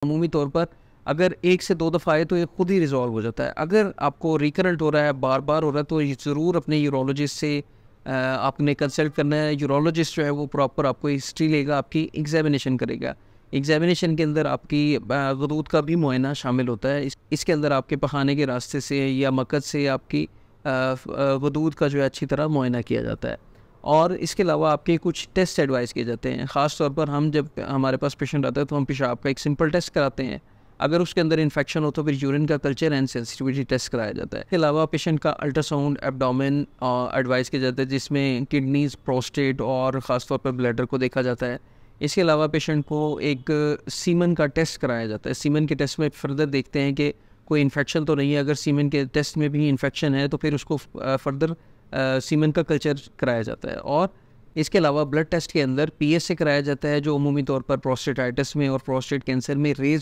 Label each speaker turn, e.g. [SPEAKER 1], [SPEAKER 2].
[SPEAKER 1] अमूमी तौर पर अगर 1 से 2 दफ़ा आए तो ये खुद ही रिज़ॉल्व हो जाता है। अगर आपको रिकरेंट हो रहा है, बार-बार हो रहा है, तो ये ज़रूर अपने यूरोलॉजिस्ट से आपने कंसल्ट करना है। यूरोलॉजिस्ट जो है वो प्रॉपर आपको हिस्ट्री लेगा, आपकी एग्ज़ामिनेशन करेगा। एग्ज़ामिनेशन के अंदर आपकी गदूद का भी मुआयना शामिल होता है। इसके अंदर आपके पखाने के रास्ते से या मकद से आपकी गदूद का जो है अच्छी तरह मुआयना किया जाता है। और इसके अलावा आपके कुछ टेस्ट एडवाइस किए जाते हैं। ख़ास तौर पर हम जब हमारे पास पेशेंट आता है तो हम पेशाब का एक सिंपल टेस्ट कराते हैं। अगर उसके अंदर इन्फेक्शन हो तो फिर यूरिन का कल्चर एंड सेंसिटिविटी टेस्ट कराया जाता है। इसके अलावा पेशेंट का अल्ट्रासाउंड एब्डोमेन एडवाइस किया जाता है, जिसमें किडनीज, प्रोस्टेट और ख़ास तौर पर ब्लैडर को देखा जाता है। इसके अलावा पेशेंट को एक सीमन का टेस्ट कराया जाता है। सीमन के टेस्ट में फर्दर देखते हैं कि कोई इन्फेक्शन तो नहीं है। अगर सीमन के टेस्ट में भी इन्फेक्शन है तो फिर उसको फर्दर सीमन का कल्चर कराया जाता है। और इसके अलावा ब्लड टेस्ट के अंदर PSA कराया जाता है, जो अमूमी तौर पर प्रोस्टेटाइटिस में और प्रोस्टेट कैंसर में रेज